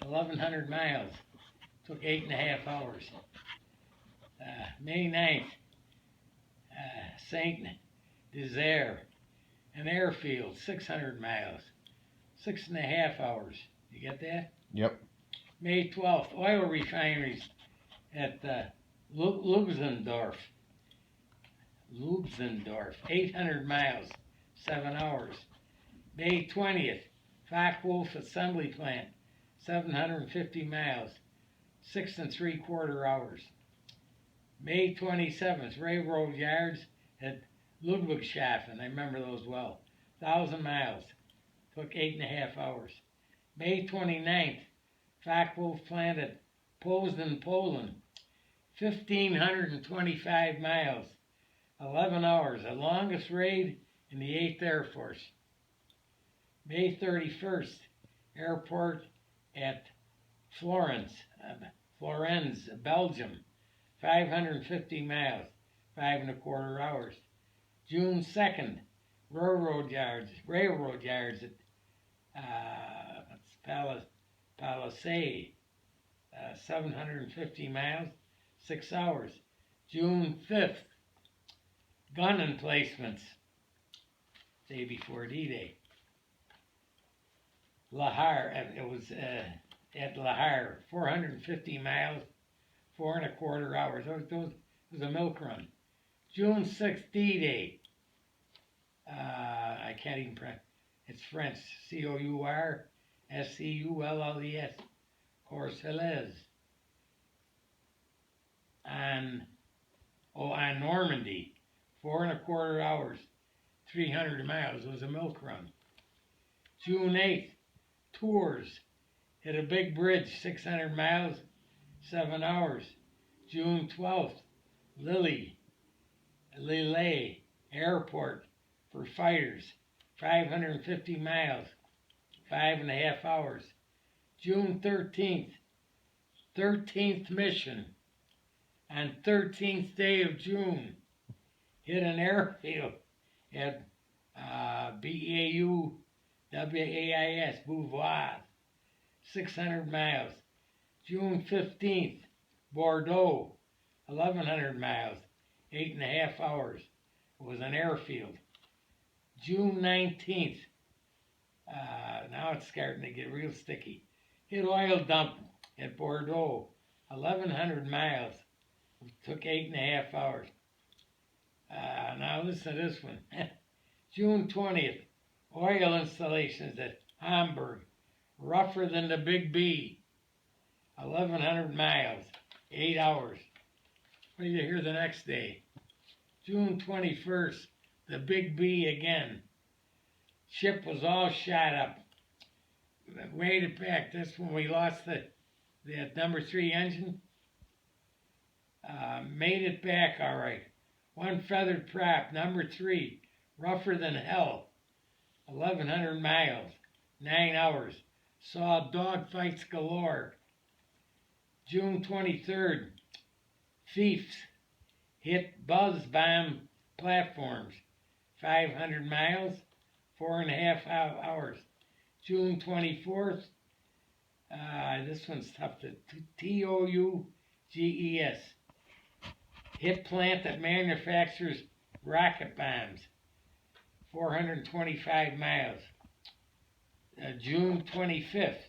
1,100 miles. Took 8.5 hours. May 9th, Saint Desire, an airfield, 600 miles, 6.5 hours. You get that? Yep. May 12th, oil refineries at Luxendorf, 800 miles, 7 hours. May 20th, Focke-Wulf Assembly Plant, 750 miles, 6.75 hours. May 27th, railroad yards at Ludwigshafen, I remember those well, 1,000 miles, took 8.5 hours. May 29th, Focke-Wulf plant at Poznan, Poland, 1,525 miles, 11 hours, the longest raid in the 8th Air Force. May 31st, airport at Florence, Belgium, 550 miles, 5.25 hours. June 2nd, railroad yards at Palisade, 750 miles, 6 hours. June 5th, gun emplacements, day before D-Day. Lahar, it was at Lahar, 450 miles, 4.25 hours. It was a milk run. June 6th, D-Day. I can't even pronounce. It's French. Courcelles. Courcelles. On Normandy, 4.25 hours, 300 miles. It was a milk run. June 8th, Tours. Hit a big bridge, 600 miles, 7 hours. June 12th, Lille Airport for fighters, 550 miles, 5.5 hours. June 13th, 13th mission, on 13th day of June, hit an airfield at WAIS, Beauvoir, 600 miles. June 15th, Bordeaux, 1,100 miles, 8.5 hours. It was an airfield. June 19th, now it's starting to get real sticky. Hit oil dump at Bordeaux, 1,100 miles. It took 8.5 hours. Now listen to this one. June 20th, oil installations at Hamburg, rougher than the Big B, 1,100 miles, 8 hours. What do you hear the next day? June 21st, the Big B again. Ship was all shot up. Made it back. That's when we lost the number 3 engine. Made it back all right. One feathered prop, number 3, rougher than hell, 1,100 miles, 9 hours. Saw dogfights galore. June 23rd, thieves hit buzz bomb platforms, 500 miles, 4.5 hours. June 24th, this one's tough to TOUGES. Hit plant that manufactures rocket bombs, 425 miles. June 25th,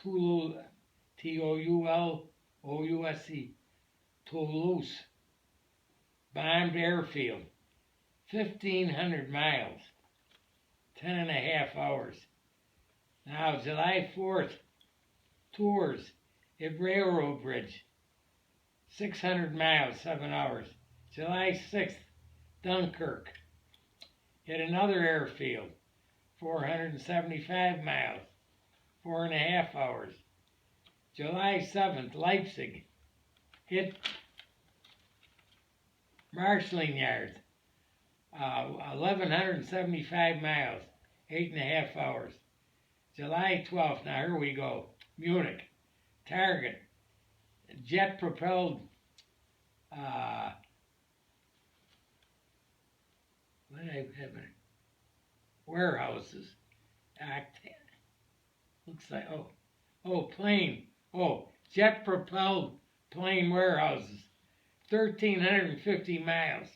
Toulouse, Toulouse, bombed airfield, 1,500 miles, 10.5 hours. Now, July 4th, Tours, hit railroad bridge, 600 miles, 7 hours. July 6th, Dunkirk, hit another airfield, 475 miles, 4.5 hours. July 7th, Leipzig, hit marshalling yards, 1,175 miles, 8.5 hours. July 12th, now here we go, Munich, target, jet-propelled warehouses, Looks like, plane. Jet propelled plane warehouses. 1,350 miles.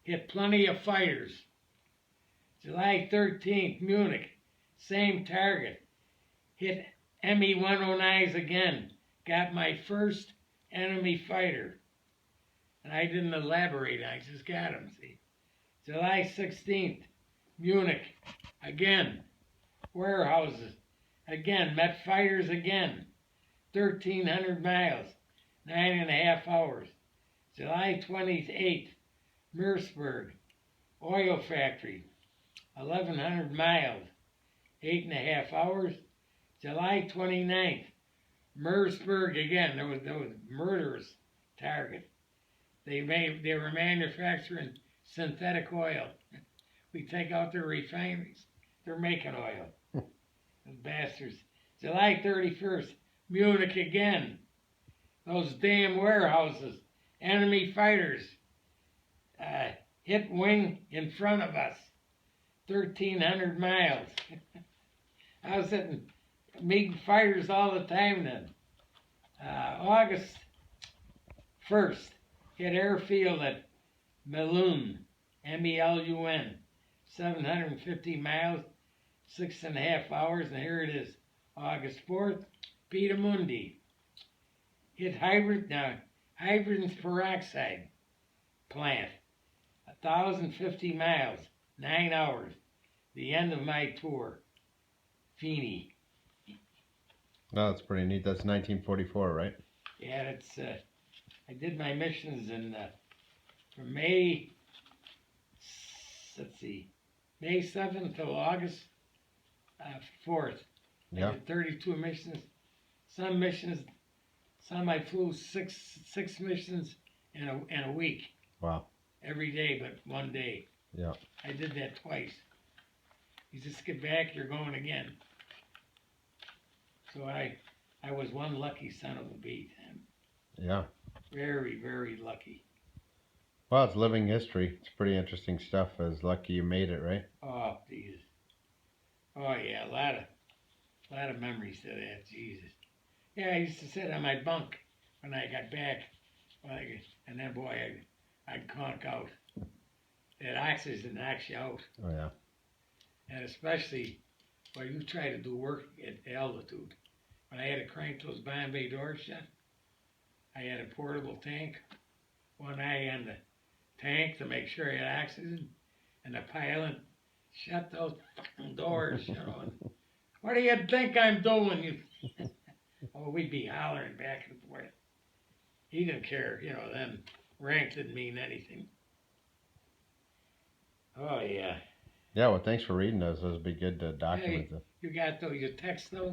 Hit plenty of fighters. July 13th, Munich. Same target. Hit Me-109s again. Got my first enemy fighter. And I didn't elaborate, I just got him, see. July 16th, Munich. Again. Warehouses. Again. Met fighters again. 1,300 miles. 9.5 hours. July 28th, Merseburg. Oil factory. 1,100 miles. 8.5 hours. July 29th, Merseburg again. There was murderous target. They were manufacturing synthetic oil. We take out their refineries. They're making oil. Those bastards. July 31st, Munich again. Those damn warehouses. Enemy fighters. Hit wing in front of us. 1,300 miles. I was meeting fighters all the time then. August 1st, hit airfield at Melun, Melun, 750 miles, 6.5 hours, and here it is, August 4th, Piedemundi. Hit hydrogen peroxide plant, 1,050 miles, 9 hours, the end of my tour, Feeney. No, that's pretty neat. That's 1944, right? Yeah, it's, I did my missions from May 7th till August 4th. Yeah. I did 32 missions. Some I flew six missions in a week. Wow. Every day but one day. Yeah. I did that twice. You just get back, you're going again. So I was one lucky son of a beat. Yeah. Very, very lucky. Well, it's living history. It's pretty interesting stuff. It's lucky you made it, right? Oh, Jesus. Oh, yeah, a lot of memories to that, Jesus. Yeah, I used to sit on my bunk when I got back, and then, boy, I'd conk out. That oxygen knocks you out. Oh, yeah. And especially when you try to do work at altitude. When I had to crank those Bombay doors shut, I had a portable tank, one eye on the tank to make sure I had oxygen, and the pilot shut those fucking doors, you know. And, what do you think I'm doing? You? Oh, we'd be hollering back and forth. He didn't care, you know, then rank didn't mean anything. Oh, yeah. Yeah, well, thanks for reading those. Those would be good to document. Hey, you got your text, though?